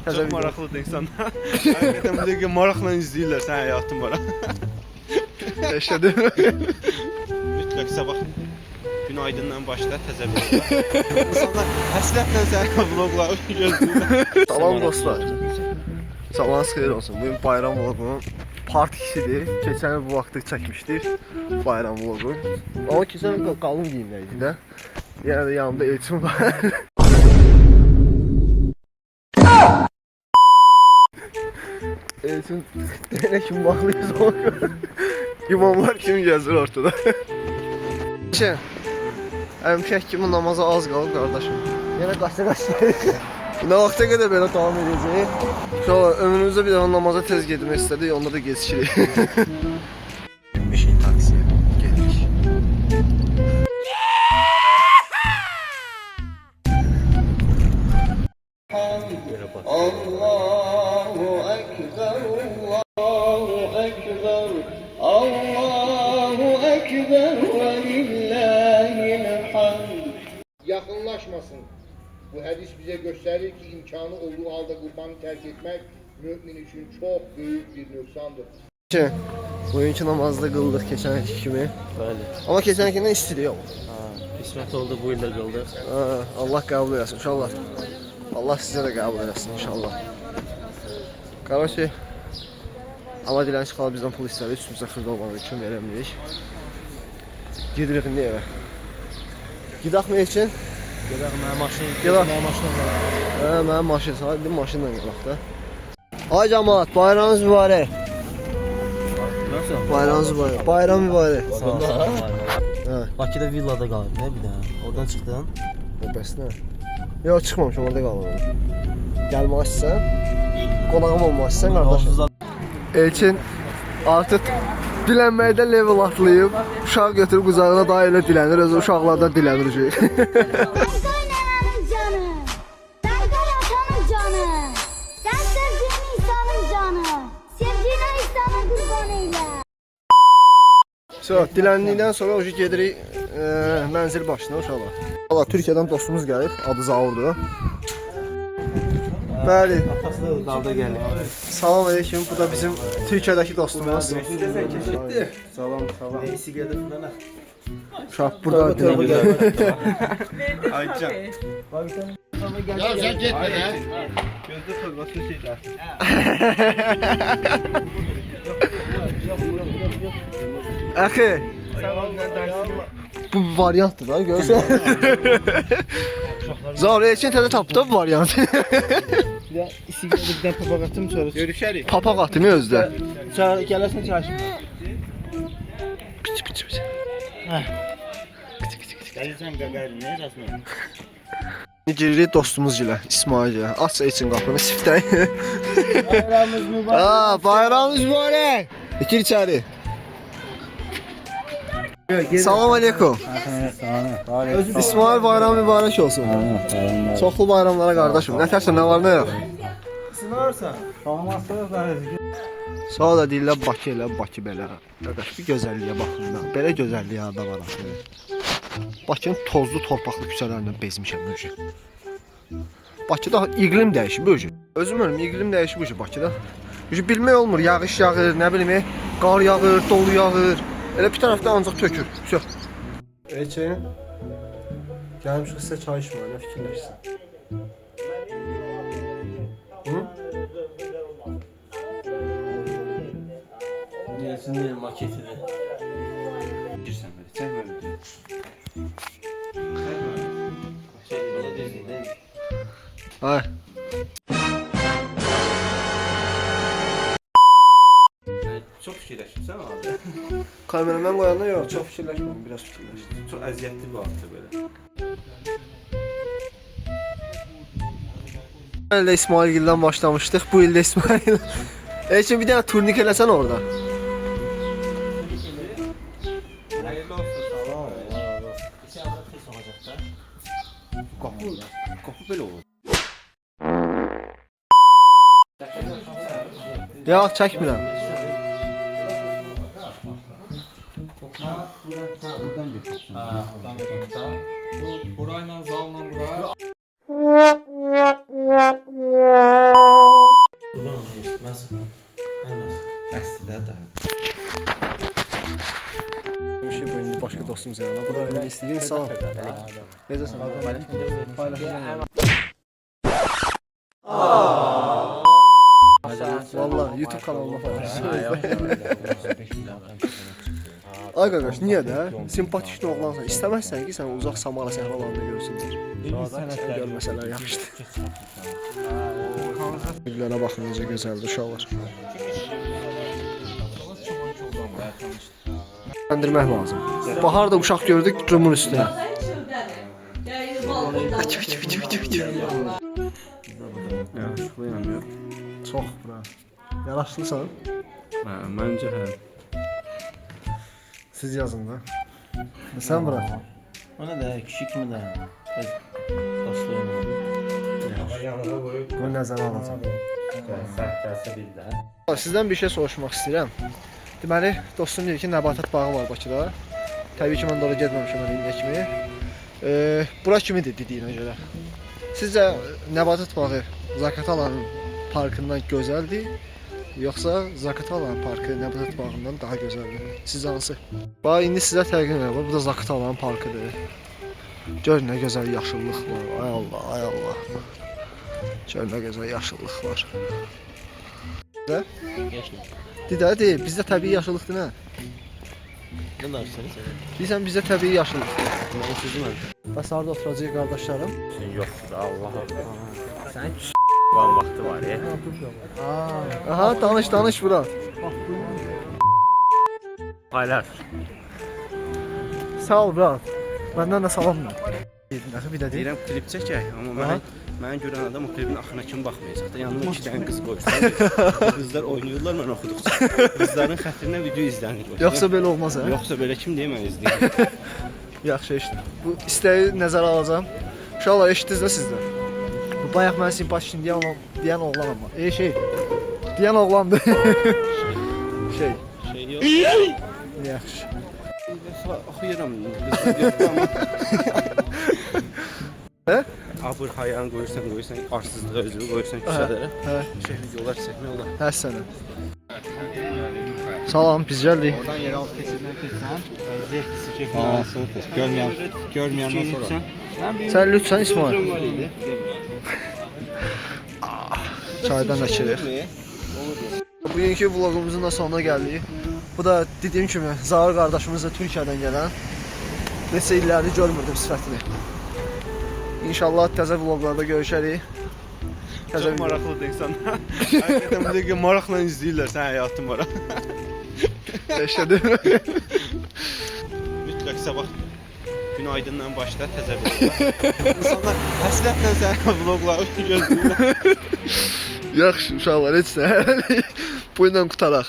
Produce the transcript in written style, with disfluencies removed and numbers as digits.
Çok maraqlıdır insanlar. Həqiqətən bu dəqiqə maraqla izləyirlər sən həyatın var. Yaşadım. Mütləq sabah günaydınla başla təzə bir vlog. İnsanlar həsrətlə sənin vlogları gözləyirlər. Salam dostlar. Sabahınız xeyir olsun. Bugün bayram vlogunun part 2'sidir. Keçən il bu vaxtı çəkmişdik bayram vlogu. Ama keçən il qalın giyimləydi də. Yəni də yanımda Elçin var. Elçin nə kimi baxlıyız o. İmamlar kimi gəzir ortada. Həmişək kimi namaza az qalıb qardaşım. Yenə qaçsa. Ne vaxta qədər belə davam edəcək. Sonra ömrümüzdə bir dəfə namaza tez getmək istədik, onda da gecikirik. Bir şey taksiyə gedirik. Allahu Ekber, Allahu Ekber, Allahu Ekber ve lillahil hamd. Yakınlaşmasın. Bu hadis bize gösterir ki imkanı olduğu halde kurbanı terk etmek mümin için çok büyük bir nüksandır. Bugünkü namazda qıldıq keçən kimi. Bəli. Amma keçənkindən istidir yox. Qismət oldu bu ildə qıldıq. Allah qəbul eləsin inşallah. Allah sizə də qəbul eləsin inşallah. Qardaşı Allah dilən çıxalı bizdən pul istədi, üstümüzə xırda olmağı üçün verəmirik. Gedirik indi evə. Gidək mi üçün? Gedək mənim maşın. Gedək. Mənim maşınım var. Mənim maşın, hadi maşınla gedək də. Ay cəmaət, bayramınız mübarək. Nasıl? Bayramınız mübarək. Bayram mübarək. Sağ ol. Bakıda villada qaldım ne bir dənə. Oradan çıxdın. Bəs nə? Yox, çıxmamışam, orada qalmadım. Gəlmək istəsən, qonağım olmaq istəsən qardaşım. Elçin artıq dilənməkdə level atlayıb, uşaq götürüb qucağına daha elə dilənir, özü uşaqlardan dilənir. Diləndikdən sonra o gedirik mənzil başına uşaqlar. Valla Türkiyədən dostumuz gəlib, adı Zaurdur. Bəli. Atası da dalda gəlir. Salam aleyküm, bu da bizim Türkiyədəki dostumuz. Salam. Neyisi gəldi falan. Uşaq burada. Aycan. Ya sen gitme ya. Gözdə torbası şeylər. Əxi. Bu variantdır da, görürsən. Zaur Elçin təzə tapdı da bu variant. Ya isi gəldiqdən papaq atım sonra. Görüşərik. Papaq atımı özdə. Gələrsən çarşı. Piç. Gəlirsən qaqaylı nə yazmır? Giririk dostumuz ilə, İsmail ilə. Aç Elçin qapını, siftəyin. Bayramımız mübarək. Bayramımız mübarək. İçir içəri. Salam aleykum. İsmail bayram mübarək olsun. Çoxlu bayramlara qardaşım. Nə tərsən, nə var, nə yox? Sınarsan. Sonra da deyirlər Bakı elə, Bakı belə. Qardaş, bir gözəlliyə baxın da. Belə gözəlliyə da var axı. Bakının tozlu, torpaqlı küçələrindən bezmişəm bu gün. Bakıda iqlim dəyişib bu gün. Özüm ölüm, iqlim dəyişib bu gün Bakıda. Bilmək olmur, yağış yağır, nə bilim, qar yağır, dolu yağır. Elə bir tərəfdə ancaq tökür. Söh. Elçin. Gəlmiş sizə çay içməyə, nə fikirləşsin? Hı? Neyəsin deyil maketidir. Girsən belə, çək belə. Ay. Çox fikirləşirsən abi. Kameraman qoyanda yox, çox fikirləşmədim, biraz fikirləşdim. Çox əziyyətli bu hafta belə. İldə İsmailgildən başlamışdıq, bu ildə İsmail. Elçin bir dənə turnik eləsən orada. Hayırlı olsun. Qapı belə olur. Yox, çəkmirəm. Burayla zalla bura. da. Bir şey böyle başka dostumuz yanına. Bu da öyle istediğin salam. Necəsən? Paylaşacağım. Valla YouTube kanalıma paylaşacağım. Ay qardaş, niyə də? Simpatik oğlansan. İstəməzsən ki, sən uzaq Samara səhralarında görsünlər. Görməsələr yaxşıdır. Güllərə baxın necə gözəldir uşaqlar.Əndirmək lazım. Baharda uşaq gördük cümun üstünə. Yaxşılayam. Çox bura. Yaraşlısan. Məncə hə. Siz yazın da. Sən bura. Ona da kişi kimi də. Dostluğum. Bu nəzərə alacağım. Sizdən bir şey soruşmaq istəyirəm. Deməli, dostum deyir ki, Nəbatat bağı var Bakıda. Təbii ki, mən də ora getməmişəm mən indiyə kimi. Bura kimidir dediyinə görə? Sizcə Nəbatat bağı Zaqatalanın parkından gözəldir, yoxsa Zaqatalanın parkı Nəbatat bağından daha gözəldir? Siz hansı? Bax, indi sizə təqdim edirəm. Bu da Zaqatalanın parkıdır. Gör nə gözəl yaşıllıq var. Ay Allah, ay Allah. Gör nə gözəl yaşıllıq var. Də? Dedə, deyil, bizdə təbii yaşıllıqdır nə? Nə danışırsan sən? Deyirsən, bizdə təbii yaşıllıqdır. Mən sözüm mən. Bəs harada oturacaq qardaşlarım? Yoxdur, Allah Allah. Sən van vaxtı var ya. Aha, danış bura. Paylaş. Sağ ol, bura. Məndən də salamla. Bir də deyir. Deyirəm klip çəkək, amma mən görən adam o klipin axırına kimi baxmayacaq da. Yanıma 2 dənə qız qoysun. Qızlar oynayırlar, mən oxuduqca. Qızların xətrinə video izlənir. Yoxsa belə olmaz hə? Yoxsa belə kim deyə mən izləyirəm. Yaxşı eşitdim. Bu istəyi nəzərə alacağım. İnşallah eşitdiniz də siz də. Bu bayaq mən simpatik deyən oğlan amma. Deyən oğlandır. Şey yox. Yaxşı. Oxuyuram. Qızlar yoxdur amma. Hə? Abur hayan qoyursan, arsızlığa özünü qoyursan küçələrə. Hə. Şey videolar çəkmək olar. Hər sənə. Salam, biz gəldik. Oradan yer altı keçirdən keçsən, zevklisi çəkmək. Görməyəndən sonra. Sən lütfen İsmail. Çaydan açırıq. Bugünkü vlogumuzun da sonuna gəldik. Bu da dediyim kimi Zaur qardaşımız da Türkiyədən gələn. Neçə illərdir görmürdüm sifətini. İnşallah təzə vloglarda görüşərik. Çox maraqlıdır insanlar. Həqiqətən bu dəqiqə maraqla izləyirlər sən həyatın var. Eşlədim. Mütləq sabah günaydından başla təzə vloglar. İnsanlar həsrətlə sən vlogları gözləyirlər. Yaxşı uşaqlar, heç nə. Bu ilə qutaraq.